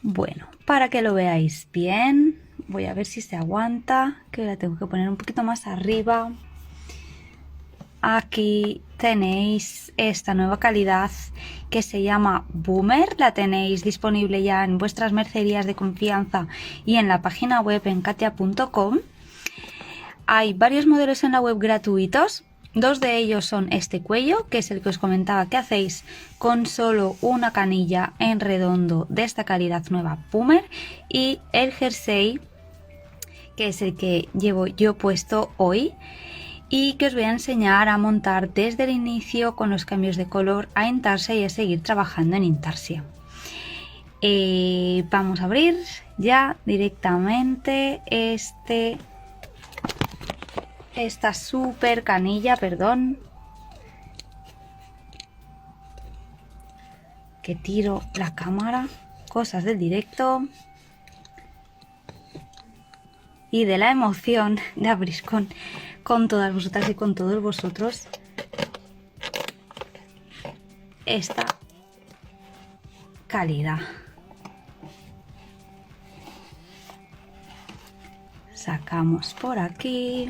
Bueno, para que lo veáis bien, voy a ver si se aguanta, que la tengo que poner un poquito más arriba. Aquí tenéis esta nueva calidad que se llama Boomer. La tenéis disponible ya en vuestras mercerías de confianza y en la página web en katia.com. Hay varios modelos en la web gratuitos. Dos de ellos son este cuello, que es el que os comentaba que hacéis con solo una canilla en redondo de esta calidad nueva Boomer, y el jersey, que es el que llevo yo puesto hoy y que os voy a enseñar a montar desde el inicio con los cambios de color a intarsia y a seguir trabajando en intarsia. Vamos a abrir ya directamente esta super canilla, perdón, que tiro la cámara, cosas del directo y de la emoción de abrir con todas vosotras y con todos vosotros esta calidad. Sacamos por aquí.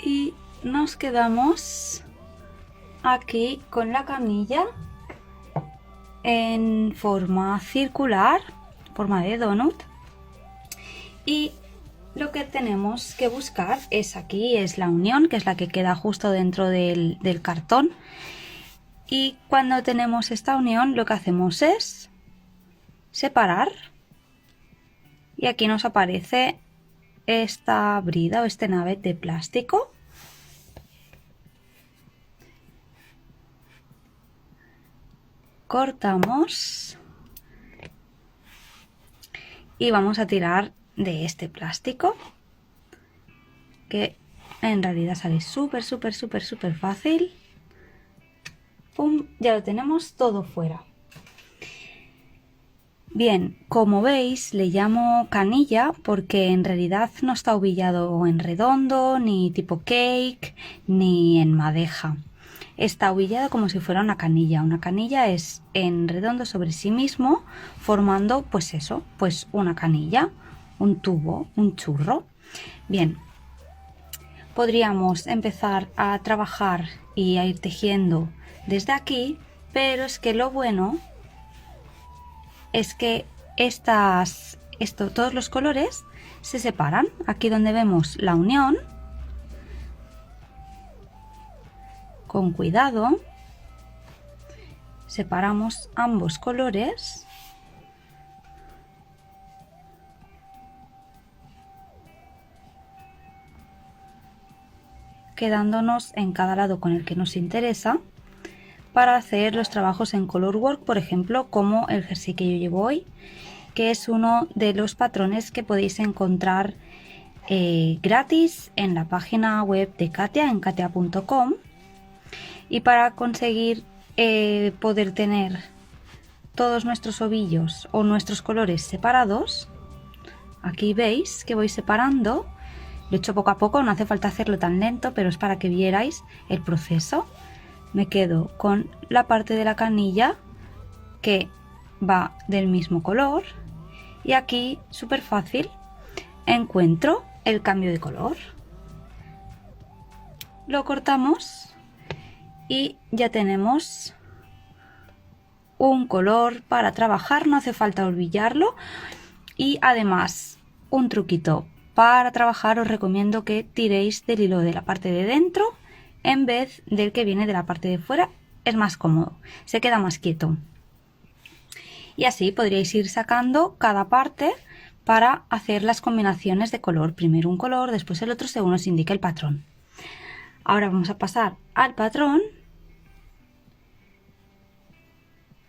Y nos quedamos aquí con la canilla en forma circular, forma de donut, y lo que tenemos que buscar es aquí, es la unión, que es la que queda justo dentro del cartón, y cuando tenemos esta unión lo que hacemos es separar y aquí nos aparece esta brida o este nugget de plástico. Cortamos y vamos a tirar de este plástico, que en realidad sale súper fácil. ¡Pum! Ya lo tenemos todo fuera. Bien, como veis le llamo canilla porque en realidad no está ubillado en redondo, ni tipo cake, ni en madeja. Está ubillado como si fuera una canilla. Una canilla es en redondo sobre sí mismo, formando pues eso, pues una canilla, un tubo, un churro. Bien, podríamos empezar a trabajar y a ir tejiendo desde aquí, pero es que lo bueno es que todos los colores se separan. Aquí donde vemos la unión, con cuidado separamos ambos colores quedándonos en cada lado con el que nos interesa para hacer los trabajos en Colorwork, por ejemplo, como el jersey que yo llevo hoy, que es uno de los patrones que podéis encontrar gratis en la página web de Katia, en katia.com. Y para conseguir poder tener todos nuestros ovillos o nuestros colores separados, aquí veis que voy separando. Lo he hecho poco a poco, no hace falta hacerlo tan lento, pero es para que vierais el proceso. Me quedo con la parte de la canilla que va del mismo color y aquí súper fácil encuentro el cambio de color. Lo cortamos y ya tenemos un color para trabajar, no hace falta olvidarlo. Y además, un truquito para trabajar, os recomiendo que tiréis del hilo de la parte de dentro en vez del que viene de la parte de fuera. Es más cómodo, se queda más quieto. Y así podríais ir sacando cada parte para hacer las combinaciones de color. Primero un color, después el otro, según os indique el patrón. Ahora vamos a pasar al patrón.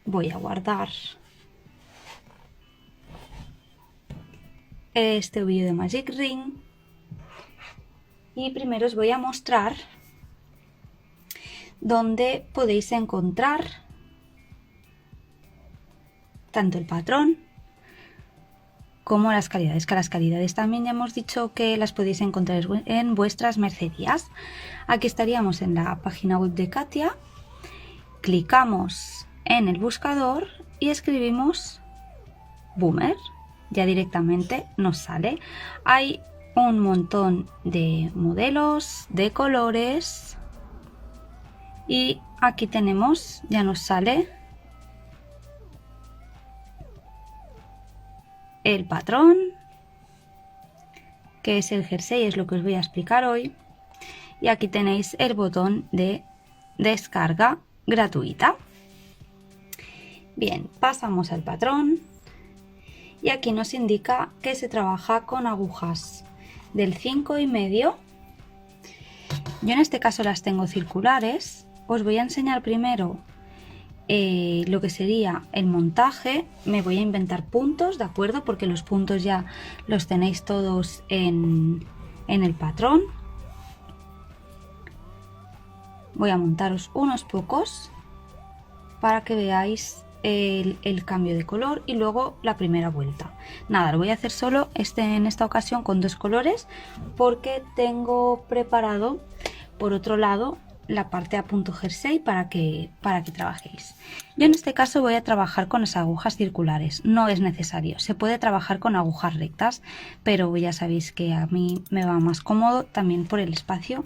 Voy a guardar este ovillo de Magic Ring y primero os voy a mostrar dónde podéis encontrar tanto el patrón como las calidades, que las calidades también ya hemos dicho que las podéis encontrar en vuestras mercerías. Aquí estaríamos en la página web de Katia, clicamos en el buscador y escribimos Boomer, ya directamente nos sale. Hay un montón de modelos, de colores, y aquí tenemos, ya nos sale el patrón, que es el jersey, es lo que os voy a explicar hoy, y aquí tenéis el botón de descarga gratuita. Bien, pasamos al patrón y aquí nos indica que se trabaja con agujas del 5,5. Yo en este caso las tengo circulares. Os voy a enseñar primero lo que sería el montaje. Me voy a inventar puntos, ¿de acuerdo? Porque los puntos ya los tenéis todos en el patrón. Voy a montaros unos pocos para que veáis el cambio de color y luego la primera vuelta. Nada, lo voy a hacer solo en esta ocasión con 2 colores porque tengo preparado por otro lado la parte a punto jersey para que trabajéis. Yo en este caso voy a trabajar con las agujas circulares, no es necesario, se puede trabajar con agujas rectas, pero ya sabéis que a mí me va más cómodo también por el espacio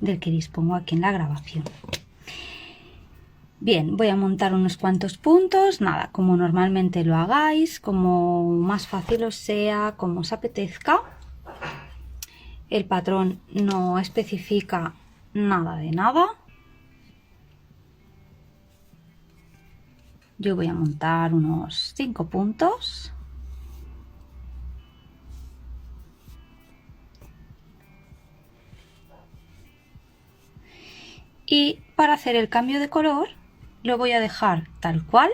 del que dispongo aquí en la grabación. Bien, voy a montar unos cuantos puntos, nada, como normalmente lo hagáis, como más fácil os sea, como os apetezca. El patrón no especifica nada de nada. Yo voy a montar unos 5 puntos. Y para hacer el cambio de color lo voy a dejar tal cual.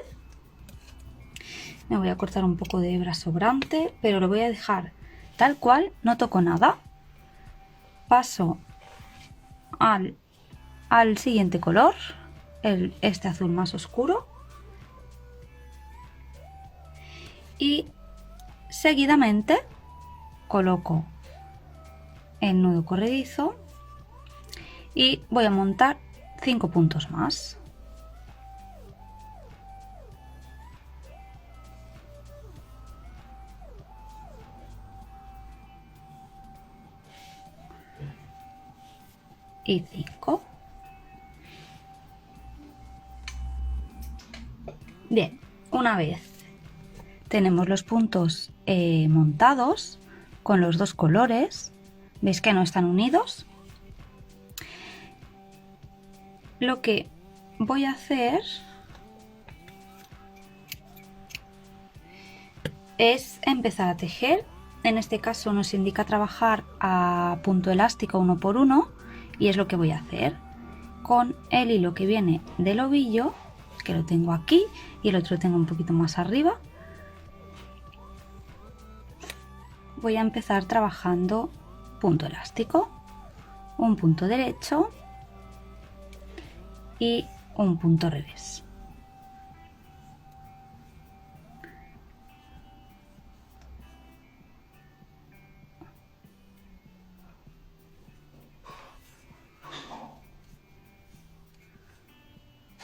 Me voy a cortar un poco de hebra sobrante, pero lo voy a dejar tal cual, no toco nada. Paso al siguiente color, este azul más oscuro, y seguidamente coloco el nudo corredizo y voy a montar 5 puntos más. Y 5. Bien, una vez tenemos los puntos montados con los 2 colores, veis que no están unidos. Lo que voy a hacer es empezar a tejer. En este caso nos indica trabajar a punto elástico 1 por 1 y es lo que voy a hacer con el hilo que viene del ovillo, que lo tengo aquí y el otro lo tengo un poquito más arriba. Voy a empezar trabajando punto elástico, un punto derecho y un punto revés.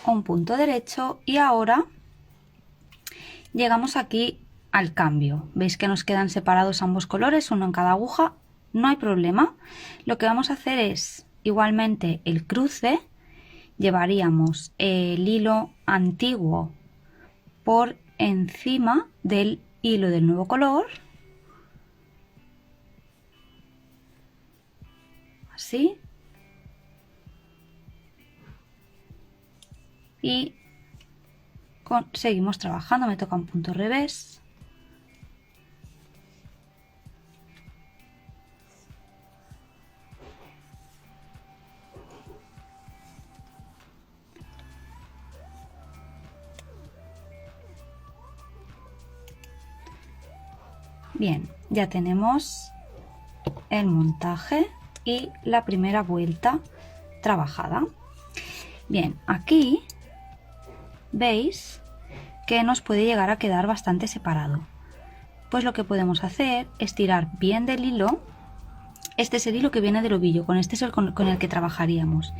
Un punto derecho y ahora llegamos aquí al cambio. Veis que nos quedan separados ambos colores, uno en cada aguja, no hay problema. Lo que vamos a hacer es igualmente el cruce, llevaríamos el hilo antiguo por encima del hilo del nuevo color, así, y seguimos trabajando. Me toca un punto revés, bien, ya tenemos el montaje y la primera vuelta trabajada. Bien, aquí veis que nos puede llegar a quedar bastante separado. pues lo que podemos hacer es tirar bien del hilo. Este es el hilo que viene del ovillo, con este es el con el que trabajaríamos.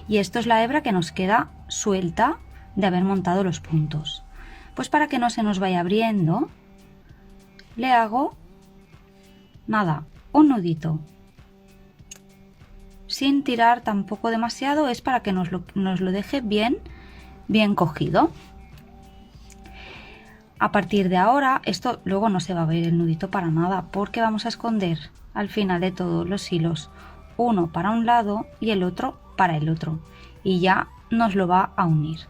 Y esto es la hebra que nos queda suelta de haber montado los puntos. Pues para que no se nos vaya abriendo, le hago, nada, un nudito. Sin tirar tampoco demasiado, es para que nos lo deje bien cogido. A partir de ahora, esto luego no se va a ver el nudito para nada, porque vamos a esconder al final de todos los hilos, uno para un lado y el otro para el otro, y ya nos lo va a unir.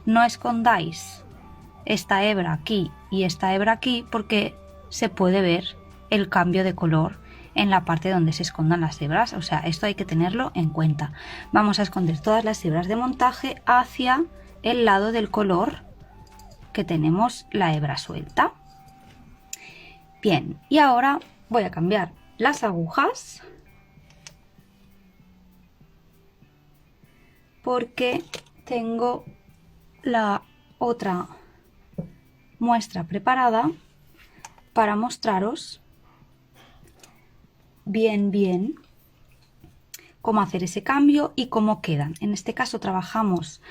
No escondáis esta hebra aquí y esta hebra aquí, porque se puede ver el cambio de color en la parte donde se escondan las hebras, o sea, esto hay que tenerlo en cuenta. Vamos a esconder todas las hebras de montaje hacia el lado del color que tenemos la hebra suelta. Bien, y ahora voy a cambiar las agujas porque tengo la otra muestra preparada para mostraros bien cómo hacer ese cambio y cómo quedan. En este caso trabajamos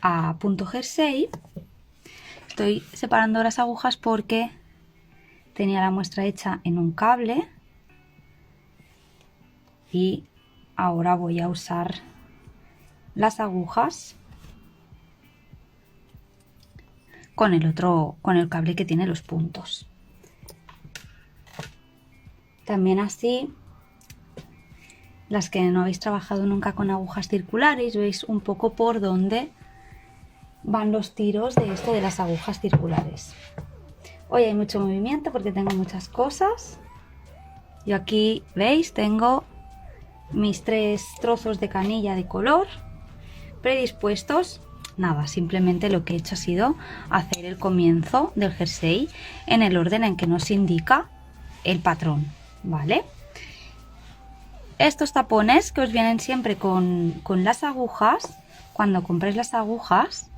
a punto jersey. Estoy separando las agujas porque tenía la muestra hecha en un cable y ahora voy a usar las agujas con el cable que tiene los puntos. También así, las que no habéis trabajado nunca con agujas circulares, veis un poco por dónde van los tiros de esto de las agujas circulares. Hoy hay mucho movimiento porque tengo muchas cosas. Yo aquí, veis, tengo mis 3 trozos de canilla de color predispuestos. Nada, simplemente lo que he hecho ha sido hacer el comienzo del jersey en el orden en que nos indica el patrón, ¿vale? Estos tapones que os vienen siempre con las agujas, cuando compréis las agujas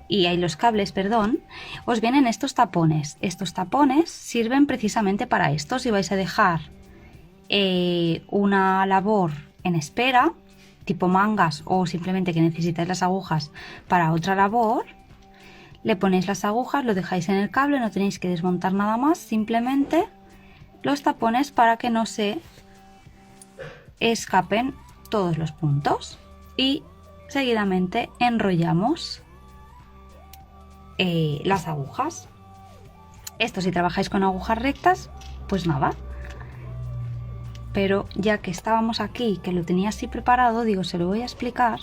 y hay los cables, perdón, os vienen estos tapones. Estos tapones sirven precisamente para esto. Si vais a dejar una labor en espera, tipo mangas, o simplemente que necesitáis las agujas para otra labor, le ponéis las agujas, lo dejáis en el cable, no tenéis que desmontar nada más, simplemente los tapones para que no se escapen todos los puntos, y seguidamente enrollamos las agujas. Esto si trabajáis con agujas rectas, pues nada, pero ya que estábamos aquí, que lo tenía así preparado, digo, se lo voy a explicar,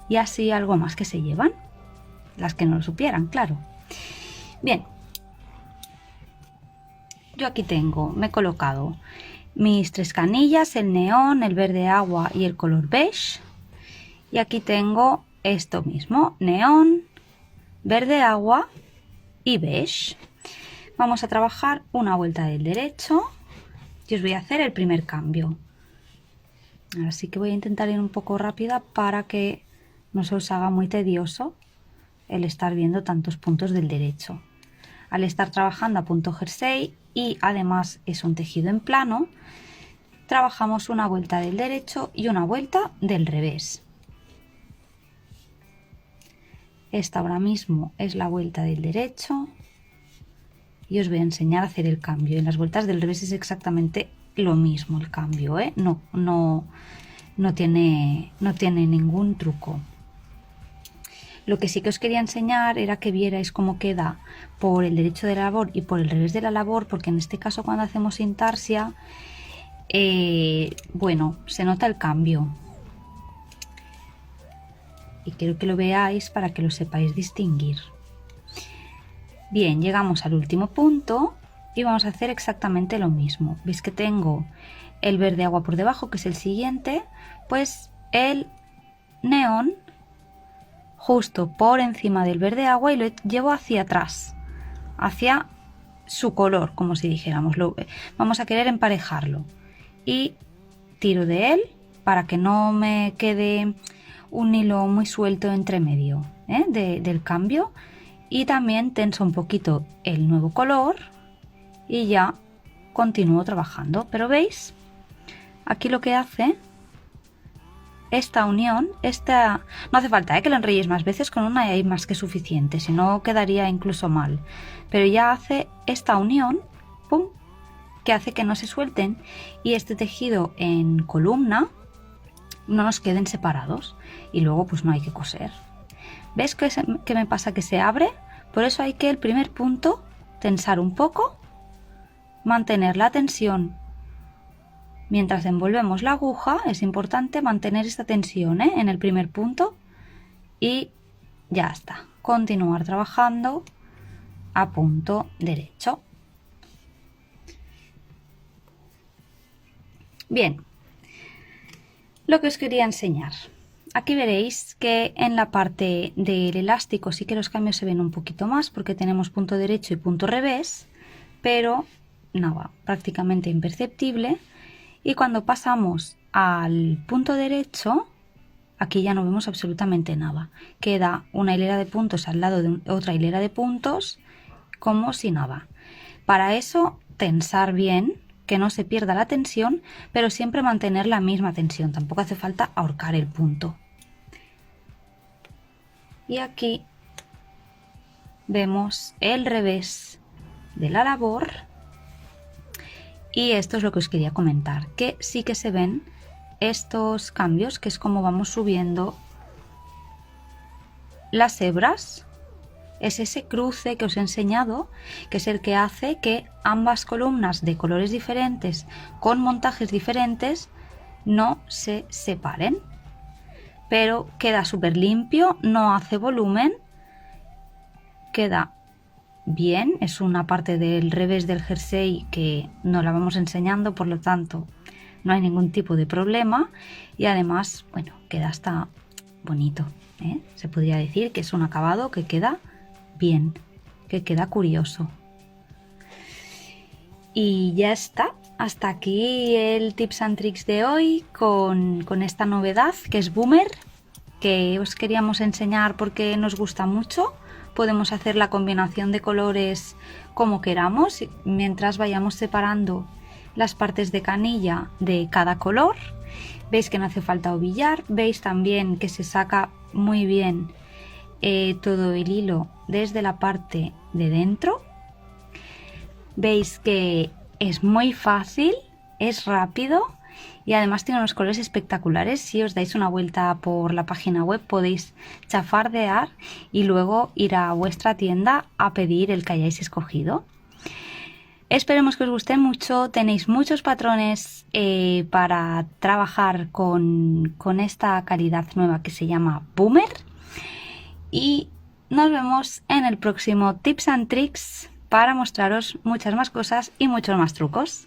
y así algo más que se llevan, las que no lo supieran, claro. Bien, yo aquí me he colocado mis 3 canillas, el neón, el verde agua y el color beige, y aquí tengo esto mismo, neón, verde agua y beige. Vamos a trabajar una vuelta del derecho y os voy a hacer el primer cambio. Así que voy a intentar ir un poco rápida para que no se os haga muy tedioso el estar viendo tantos puntos del derecho. Al estar trabajando a punto jersey y además es un tejido en plano, trabajamos una vuelta del derecho y una vuelta del revés. Esta ahora mismo es la vuelta del derecho y os voy a enseñar a hacer el cambio. En las vueltas del revés es exactamente lo mismo el cambio, ¿eh? No tiene ningún truco. Lo que sí que os quería enseñar era que vierais cómo queda por el derecho de la labor y por el revés de la labor, porque en este caso cuando hacemos intarsia, bueno, se nota el cambio. Y quiero que lo veáis para que lo sepáis distinguir. Bien, llegamos al último punto y vamos a hacer exactamente lo mismo. Veis que tengo el verde agua por debajo, que es el siguiente, pues el neón justo por encima del verde agua y lo llevo hacia atrás, hacia su color, como si dijéramos. Vamos a querer emparejarlo y tiro de él para que no me quede un hilo muy suelto entre medio del cambio, y también tenso un poquito el nuevo color y ya continúo trabajando. Pero veis, aquí lo que hace esta unión, no hace falta que lo enrolléis más veces, con una hay más que suficiente, si no quedaría incluso mal, pero ya hace esta unión, ¡pum!, que hace que no se suelten y este tejido en columna no nos queden separados y luego pues no hay que coser. ¿Ves que me pasa? Que se abre. Por eso hay que el primer punto tensar un poco, mantener la tensión mientras envolvemos la aguja. Es importante mantener esta tensión en el primer punto y ya está. Continuar trabajando a punto derecho. Bien, lo que os quería enseñar. Aquí veréis que en la parte del elástico sí que los cambios se ven un poquito más porque tenemos punto derecho y punto revés, pero nada, prácticamente imperceptible. Y cuando pasamos al punto derecho, aquí ya no vemos absolutamente nada. Queda una hilera de puntos al lado de otra hilera de puntos, como si nada. Para eso, tensar bien, que no se pierda la tensión, pero siempre mantener la misma tensión. Tampoco hace falta ahorcar el punto. Y aquí vemos el revés de la labor. Y esto es lo que os quería comentar, que sí que se ven estos cambios, que es como vamos subiendo las hebras. Es ese cruce que os he enseñado, que es el que hace que ambas columnas de colores diferentes, con montajes diferentes, no se separen. Pero queda súper limpio, no hace volumen, queda bien. Es una parte del revés del jersey que no la vamos enseñando, por lo tanto no hay ningún tipo de problema y además, bueno, queda hasta bonito, ¿eh? Se podría decir que es un acabado que queda bien, que queda curioso. Y ya está, hasta aquí el tips and tricks de hoy con esta novedad que es Boomer, que os queríamos enseñar porque nos gusta mucho. Podemos hacer la combinación de colores como queramos mientras vayamos separando las partes de canilla de cada color. Veis que no hace falta ovillar, veis también que se saca muy bien todo el hilo desde la parte de dentro. Veis que es muy fácil, es rápido y además tiene unos colores espectaculares. Si os dais una vuelta por la página web podéis chafardear y luego ir a vuestra tienda a pedir el que hayáis escogido. Esperemos que os guste mucho. Tenéis muchos patrones para trabajar con esta calidad nueva que se llama Boomer. Y nos vemos en el próximo Tips and Tricks para mostraros muchas más cosas y muchos más trucos.